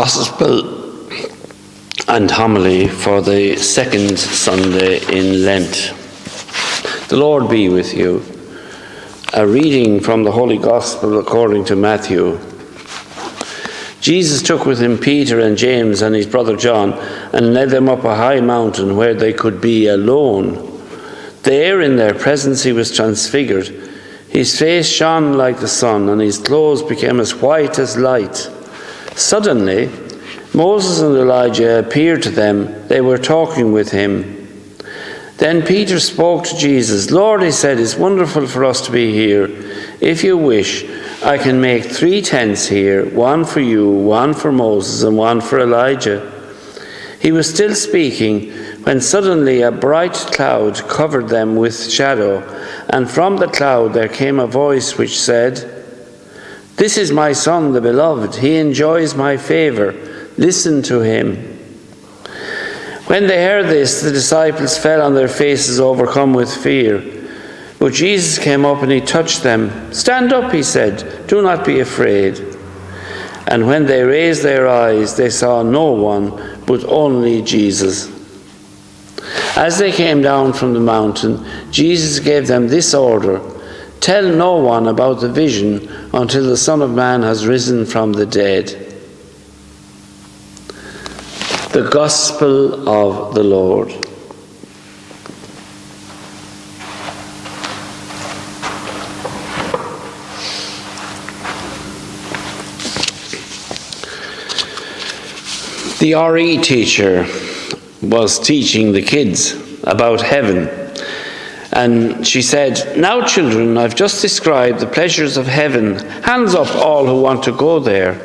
Gospel and homily for the second Sunday in Lent. The Lord be with you. A reading from the Holy Gospel according to Matthew. Jesus took with him Peter and James and his brother John and led them up a high mountain where they could be alone. There in their presence he was transfigured. His face shone like the sun and his clothes became as white as light. Suddenly, Moses and Elijah appeared to them. They were talking with him. Then Peter spoke to Jesus. "Lord," he said, "it's wonderful for us to be here. If you wish, I can make 3 tents here, one for you, one for Moses, and one for Elijah." He was still speaking when suddenly a bright cloud covered them with shadow, and from the cloud there came a voice which said, "This is my Son, the beloved. He enjoys my favor. Listen to him." When they heard this, the disciples fell on their faces, overcome with fear. But Jesus came up and he touched them. "Stand up," he said. "Do not be afraid." And when they raised their eyes, they saw no one, but only Jesus. As they came down from the mountain, Jesus gave them this order: "Tell no one about the vision until the Son of Man has risen from the dead." The Gospel of the Lord. The RE teacher was teaching the kids about heaven. And she said, "Now children, I've just described the pleasures of heaven. Hands up all who want to go there."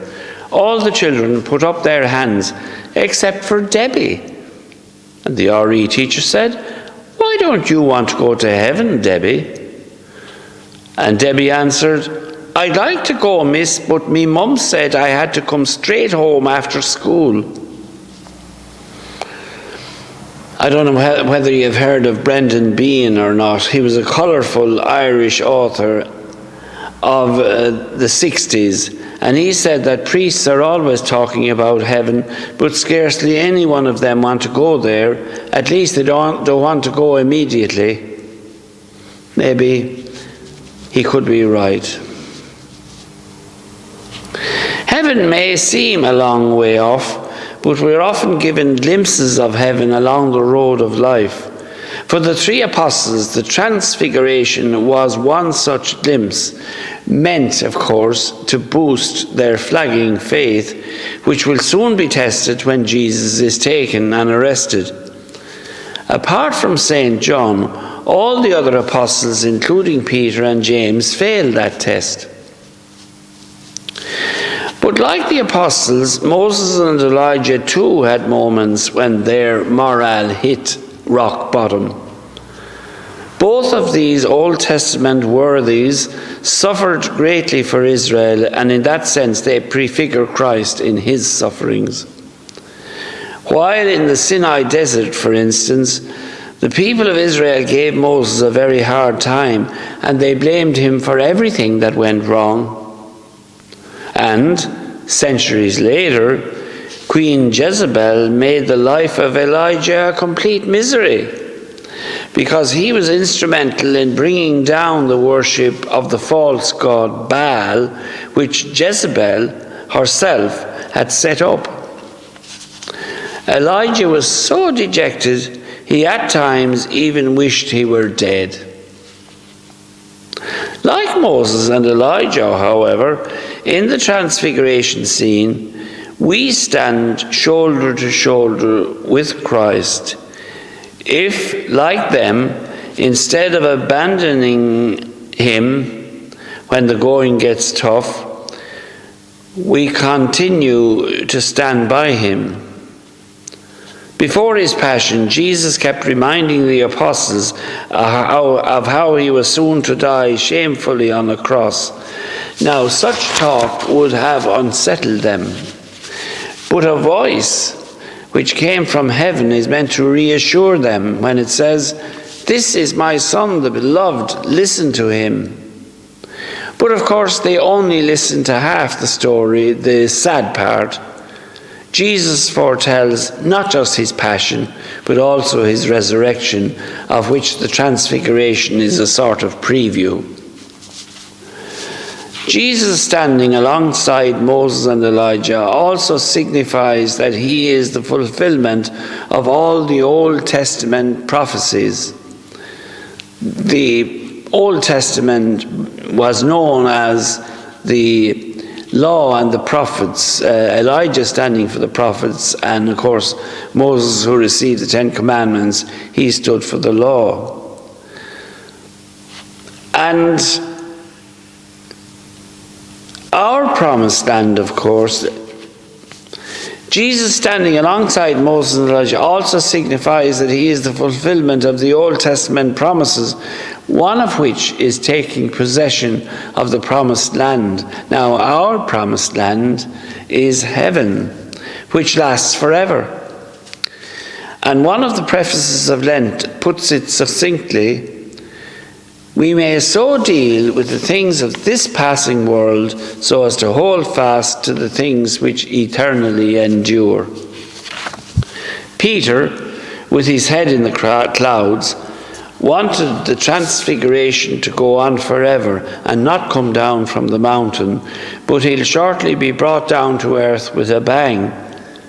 All the children put up their hands, except for Debbie. And the RE teacher said, "Why don't you want to go to heaven, Debbie?" And Debbie answered, "I'd like to go, miss, but me mum said I had to come straight home after school." I don't know whether you've heard of Behan or not. He was a colourful Irish author of the 60s, and he said that priests are always talking about heaven, but scarcely any one of them want to go there. At least they don't want to go immediately. Maybe he could be right. Heaven may seem a long way off, but we're often given glimpses of heaven along the road of life. For the 3 apostles, the transfiguration was one such glimpse, meant, of course, to boost their flagging faith, which will soon be tested when Jesus is taken and arrested. Apart from St. John, all the other apostles, including Peter and James, failed that test. But like the apostles, Moses and Elijah too had moments when their morale hit rock bottom. Both of these Old Testament worthies suffered greatly for Israel, and in that sense they prefigure Christ in his sufferings. While in the Sinai desert, for instance, the people of Israel gave Moses a very hard time, and they blamed him for everything that went wrong. And centuries later, Queen Jezebel made the life of Elijah a complete misery, because he was instrumental in bringing down the worship of the false god Baal, which Jezebel herself had set up. Elijah was so dejected, he at times even wished he were dead. Like Moses and Elijah, however, in the transfiguration scene, we stand shoulder to shoulder with Christ. If, like them, instead of abandoning him when the going gets tough, we continue to stand by him. Before his passion, Jesus kept reminding the apostles of how he was soon to die shamefully on a cross. Now, such talk would have unsettled them. But a voice which came from heaven is meant to reassure them when it says, "This is my Son, the beloved, listen to him." But of course, they only listened to half the story, the sad part. Jesus foretells not just his passion, but also his resurrection, of which the transfiguration is a sort of preview. Jesus standing alongside Moses and Elijah also signifies that he is the fulfillment of all the Old Testament prophecies. The Old Testament was known as the law and the prophets, Elijah standing for the prophets, and of course Moses, who received the Ten Commandments, he stood for the law. And our promised land, of course, Jesus standing alongside Moses and Elijah also signifies that he is the fulfillment of the Old Testament promises, one of which is taking possession of the promised land. Now, our promised land is heaven, which lasts forever. And one of the prefaces of Lent puts it succinctly: we may so deal with the things of this passing world so as to hold fast to the things which eternally endure. Peter, with his head in the clouds, wanted the transfiguration to go on forever and not come down from the mountain, but he'll shortly be brought down to earth with a bang.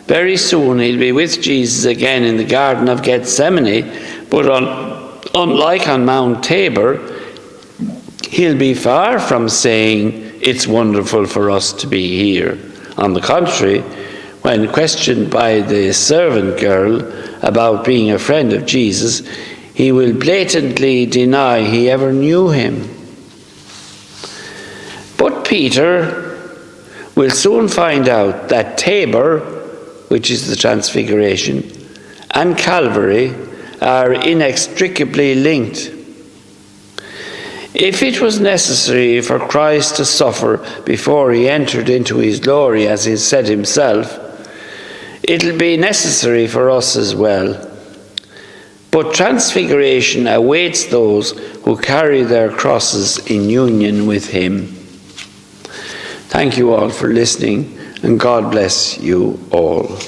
Very soon he'll be with Jesus again in the Garden of Gethsemane, but unlike on Mount Tabor, he'll be far from saying, "It's wonderful for us to be here." On the contrary, when questioned by the servant girl about being a friend of Jesus, he will blatantly deny he ever knew him. But Peter will soon find out that Tabor, which is the Transfiguration, and Calvary are inextricably linked. If it was necessary for Christ to suffer before he entered into his glory, as he said himself, it'll be necessary for us as well. But transfiguration awaits those who carry their crosses in union with him. Thank you all for listening, and God bless you all.